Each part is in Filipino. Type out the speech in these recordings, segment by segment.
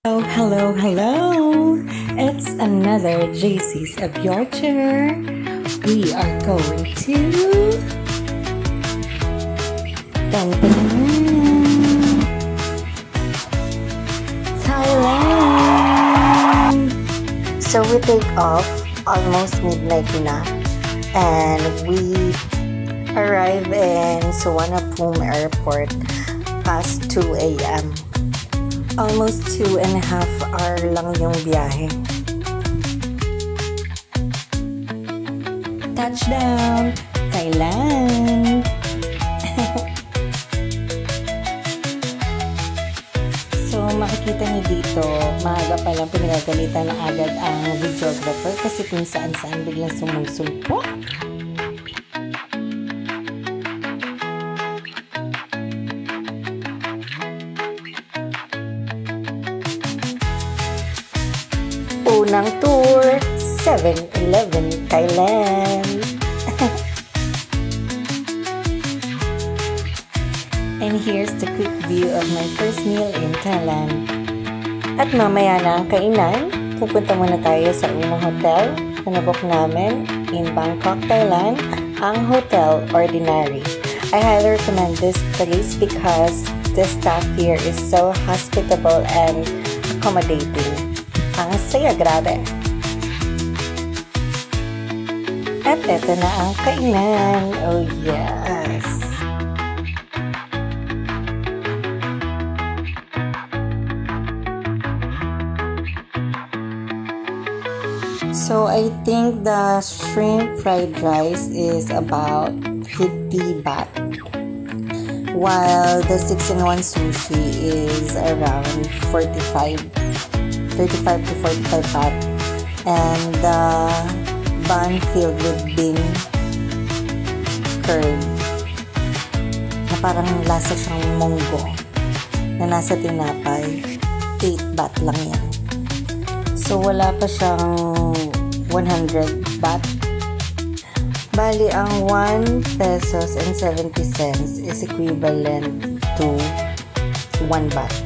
Oh, hello, hello! It's another JC's of your chair. We are going to dun, dun, dun, Thailand. So we take off almost midnight na, and we arrive in Suvarnabhumi Airport past 2 a.m. Almost 2.5 hours lang yung biyahe. Touchdown, Thailand! So makikita niyo dito, maaga pa lang pinagagalitan na agad ang videographer kasi kung saan-saan biglang sumusulpo. Unang tour, 7-Eleven, Thailand. And here's the quick view of my first meal in Thailand. At mamaya na ang kainan, pupunta muna tayo sa unang hotel na nabook namin in Bangkok, Thailand, ang Hotel Ordinary. I highly recommend this place because the staff here is so hospitable and accommodating. Ang saya, grabe. At eto na ang kainan. Oh yes. So I think the shrimp fried rice is about 50 baht, while the 6-in-1 sushi is around 35 to 45 baht, and the bun filled with bean curd na parang lasa siyang munggo na nasa tinapay, 8 baht lang yan. So wala pa siyang 100 baht. Bali ang 1 pesos and 70 cents is equivalent to 1 baht.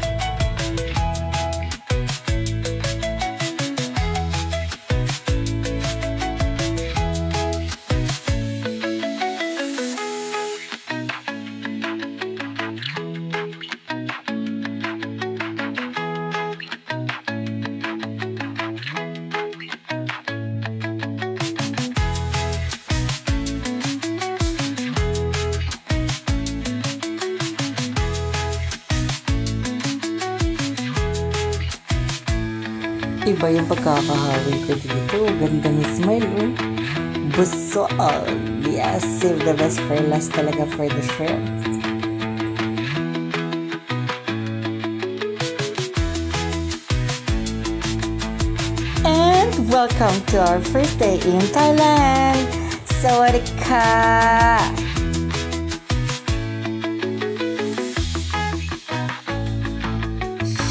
Iba yung pagkakahawi ko dito. Ganda ng smile, oh. Busog. Yes, save the best for last talaga for the shrimp. And welcome to our first day in Thailand. Sawadee ka!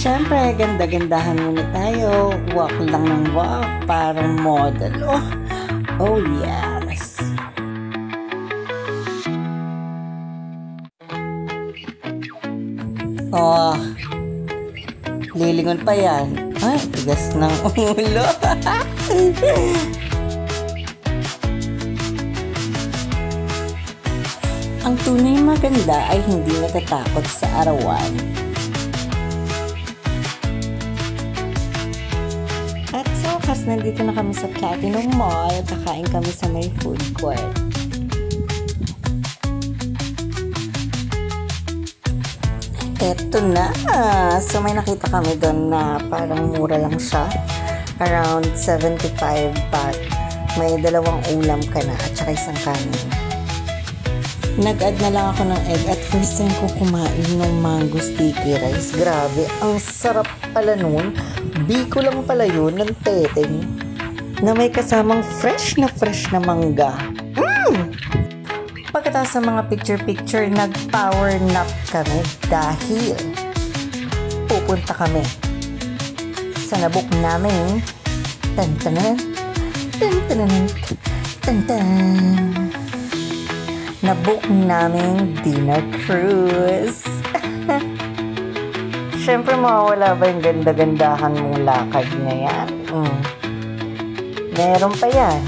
Siyempre, ganda-gandahan muna tayo. Walk lang ng walk, parang model. Oh yes. Oh, lilingon pa yan. Ay, tigas ng ulo. Ang tunay maganda ay hindi natatakot sa arawan. At so, kas nandito na kami sa Platinum Mall, kakain kami sa may food court. Eto na! So, may nakita kami doon na parang mura lang siya. Around 75 baht. May dalawang ulam ka na at saka isang kanin. Nag-add na lang ako ng egg at first time ko kumain ng mango sticky rice. Grabe, ang sarap pala nun. Biko lang pala yun ng teteng na may kasamang fresh na mangga. Pagkatapos sa mga picture-picture, nag-power nap kami dahil pupunta kami sa nabook namin tantanan nabook namin dinner cruise. syempre mawawala ba yung ganda-gandahan mong lakad na yan? Meron pa yan.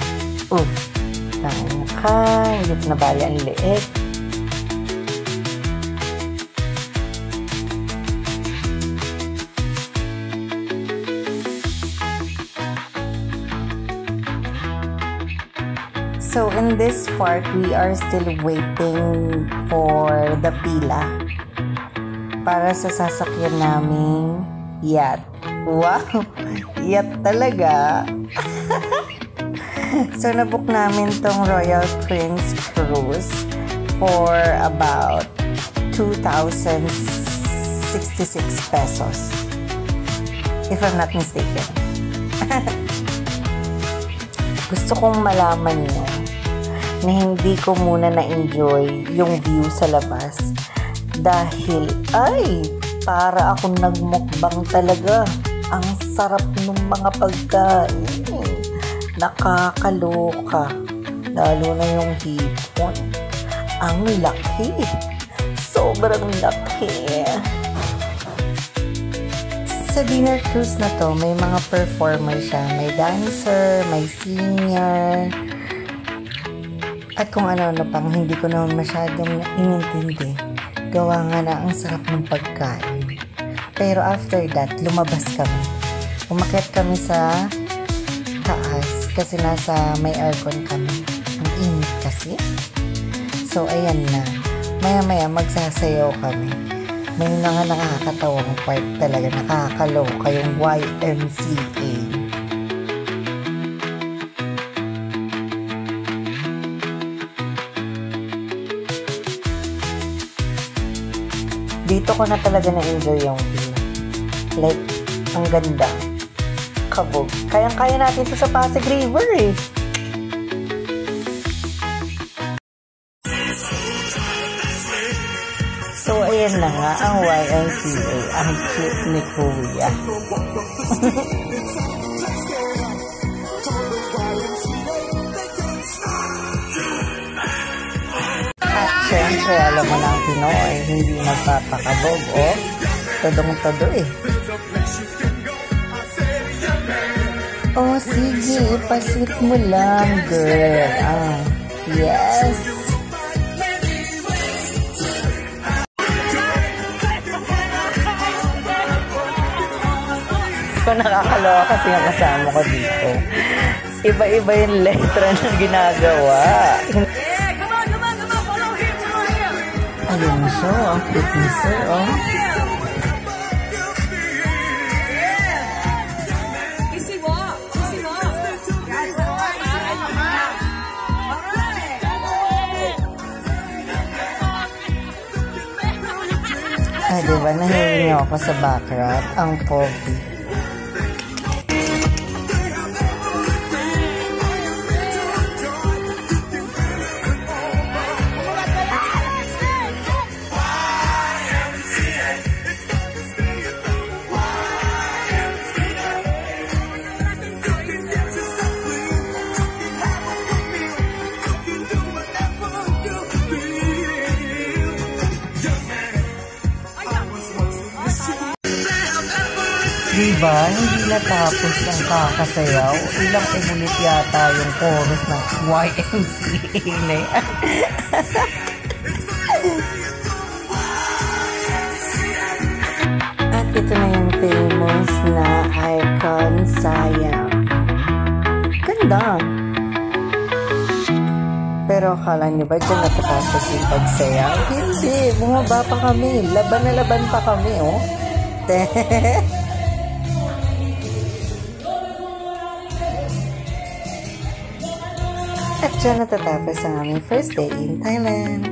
Tanga ka, hindi na bali ang liit. So in this part, we are still waiting for the pila para sa sasakyan naming yacht. Wow! Yacht talaga! So nabook namin tong Royal Prince Cruise for about 2,066 pesos. If I'm not mistaken. Gusto kong malaman nyo na hindi ko muna na-enjoy yung view sa labas dahil para akong nagmukbang talaga. Ang sarap ng mga pagkain. Nakakaloka. Lalo na yung hipon. Ang laki. Sobrang laki. Sa dinner cruise na to, may mga performer siya. May dancer, may singer, at kung ano-ano pang hindi ko naman masyadong inintindi. Gawa nga na ang sarap ng pagkain. Pero after that, lumabas kami. Umakyat kami sa taas kasi nasa may aircon kami. Ang init kasi. So, ayan na. Maya-maya magsasayaw kami. May mga nakakatawang part talaga, nakakaloka yung YMCA. Dito ko na talaga na-enjoy yung view. Like, ang ganda. Kabog. Kayang-kaya natin ito sa Pasig River eh. So, ayan na nga ang YMCA. Ang cute ni Kuya. At syempre, alam mo na ang Pinoy, hindi magpapakabog, oh. Todong-todo eh. Oh, sige, ipasweet mo lang, girl. Yes. So, nakakaloka kasi ang kasama ko dito. Iba-iba yung letra na ginagawa. Ayun mo siya, ang cute ni sir, oh. Diba, nahihingi ako sa background. Ang pogi. Diba, hindi natapos ang kakasayaw. Ilang ulit yata yung chorus ng YMCA na yan. At ito na yung famous na icon sayaw. Ganda. Pero akala nyo ba dyan natatapos yung pagsayaw? Hindi, bumaba pa kami. Laban na laban pa kami, oh. At dyan natatapos ang aming first day in Thailand.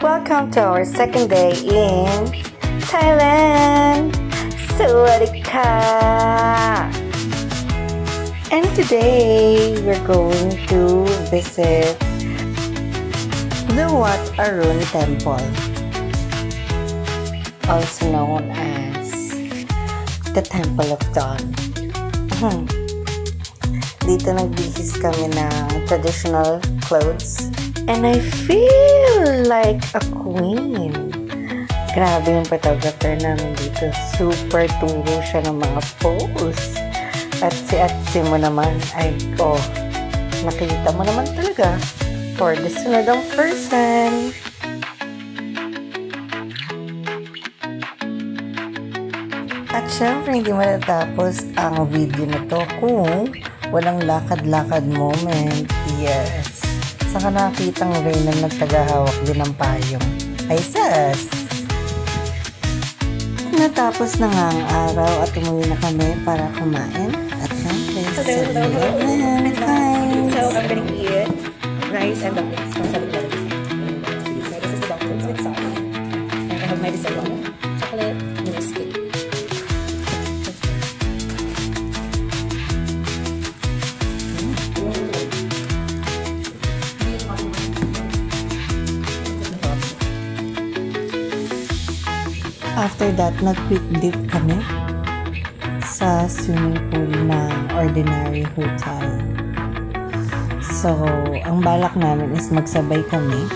Welcome to our second day in Thailand! Sawadee ka! And today, we're going to visit the Wat Arun Temple, also known as the Temple of Dawn. Dito nagbihis kami ng traditional clothes. And I feel like a queen. Grabe yung photographer namin dito. Super turo siya ng mga pose. At si Atsi mo naman ay, nakita mo naman talaga. For the sunodong person. At syempre, hindi matatapos ang video na to kung walang lakad-lakad moment. Yes. Saka nakitang Reyna nagtagahawak din ng payong. Ay, sus! Natapos na nga ang araw at umuwi na kami para kumain. At syempre, fine. So, I'm gonna eat rice and dumplings from 7-Eleven. So, this is the dumplings with sauce. And I have my dessert on chocolate mousse cake. After that, nag-quick dip kami sa swimming pool ng Ordinary Hotel. So, ang balak namin is magsabay kami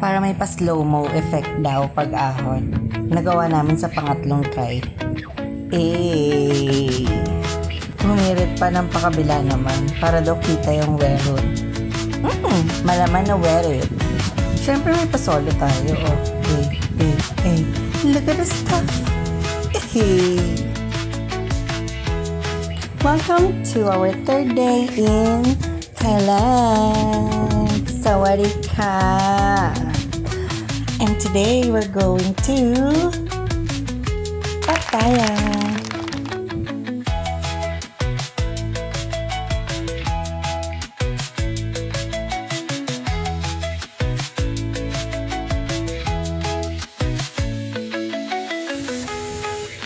para may pa-slow-mo effect daw pag-ahon. Nagawa namin sa pangatlong try. Humirit pa ng pakabila naman para daw kita yung werot. Malaman na werot. Siyempre may pa-solo tayo. Look at the stuff. Welcome to our third day in Thailand. Sawadee ka. And today we're going to Pattaya.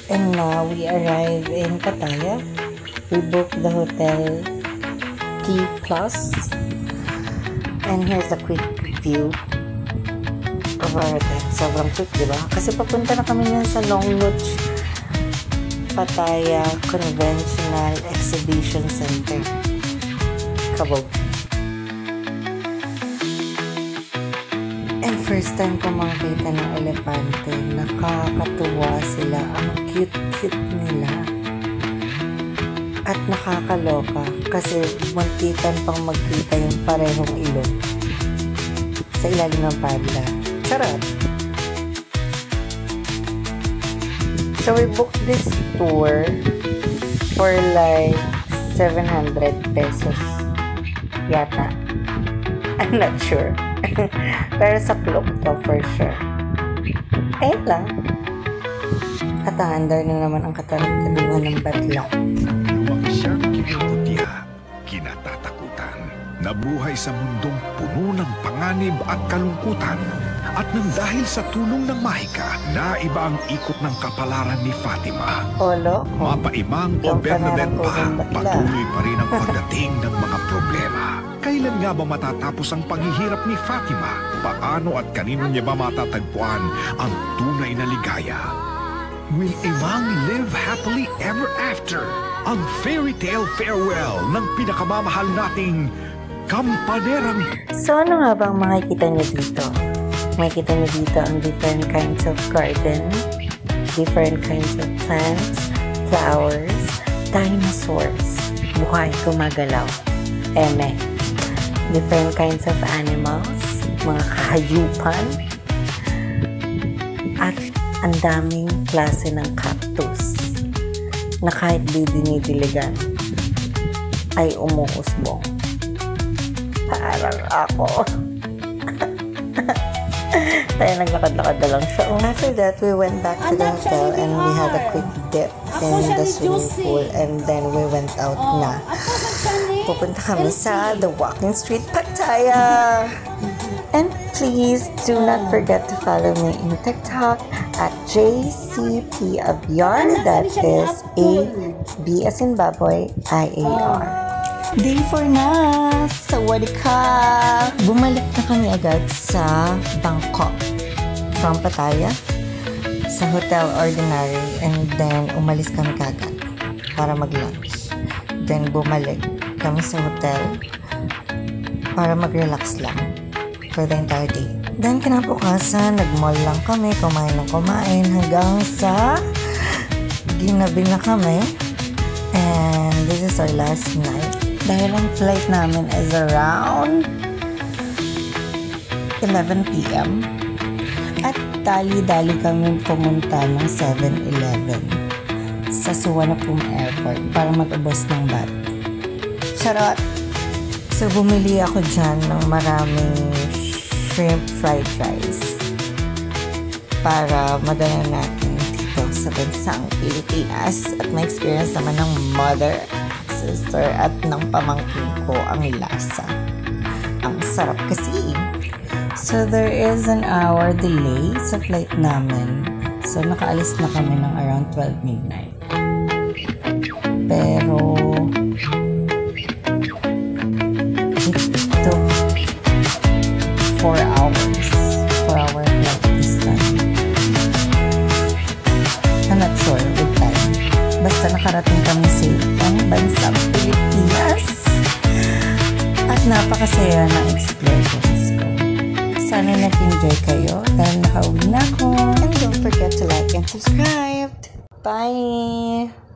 And now we arrive in Pattaya. We booked the hotel T Plus. And here's a quick view of our hotel. Sobrang quick, di ba? Kasi papunta na kami yan sa Long Lodge Pattaya Conventional Exhibition Center. Kabog. And first time ko makakita ng elepante. Nakakatuwa sila. Ang cute-cute nila. At nakakaloka kasi muntikan pang magkita yung parehong ilong sa ilalim ng padla. Charot! So we booked this tour for like 700 pesos yata. I'm not sure. Pero sa Klook to for sure. Lang. At handar na naman ang katarungan ng badla. Luwag siyang kinaputya, kinatatakutan, nabuhay sa mundong puno ng panganib at kalungkutan. At nang dahil sa tulong ng Mahika, naiba ang ikot ng kapalaran ni Fatima. Olo? Mapaimang o Bernadette pa, patuloy pa rin ang pagdating ng mga problema. Kailan nga ba matatapos ang paghihirap ni Fatima? Paano at kanino niya ba matatagpuan ang tunay na ligaya? Will Imang live happily ever after? Ang fairy tale farewell ng pinakamamahal nating kampanerang... So ano nga bang makikita niyo dito? Makikita niyo dito ang different kinds of garden, different kinds of plants, flowers, dinosaurs, buhay gumagalaw, different kinds of animals, mga kahayupan, at ang daming klase ng cactus na kahit di dinidiligan ay umuusbong. Parang ako. Kaya naglakad-lakad na lang siya. After that, we went back to the hotel and we had a quick dip in the swimming pool and then we went out na. Pupunta kami sa The Walking Street, Pattaya. And please do not forget to follow me in TikTok at JCPAbyar. That is A-B as in baboy, I-A-R. Day 4 na! Sawadee ka! Bumalik na kami agad sa Bangkok from Pattaya sa Hotel Ordinary and then umalis kami kagad para mag-lunch. Then bumalik kami sa hotel para mag-relax lang for the entire day. Then kinabukasan, nag-mall lang kami, kumain hanggang sa ginabi na kami. And this is our last night. Dahil ang flight namin is around 11 p.m. At dali-dali kami pumunta ng 7-Eleven sa Suvarnabhumi Airport para mag-ubos ng bat. Charot! So bumili ako dyan ng maraming shrimp fried rice para madala natin dito sa bansang Pilipinas at may experience naman ng mother, sister at ng pamangkin ko ang lasa. Ang sarap kasi. So there is an hour delay sa flight namin. So nakaalis na kami ng around 12 midnight. Pero it took 4 hours. 4-hour flight this time. I'm not sure with time. Basta nakarating kami sa ang bansang Pilipinas. At napakasaya ng experience ko. Sana nag-enjoy kayo dahil nakauwi na ako. And don't forget to like and subscribe. Bye!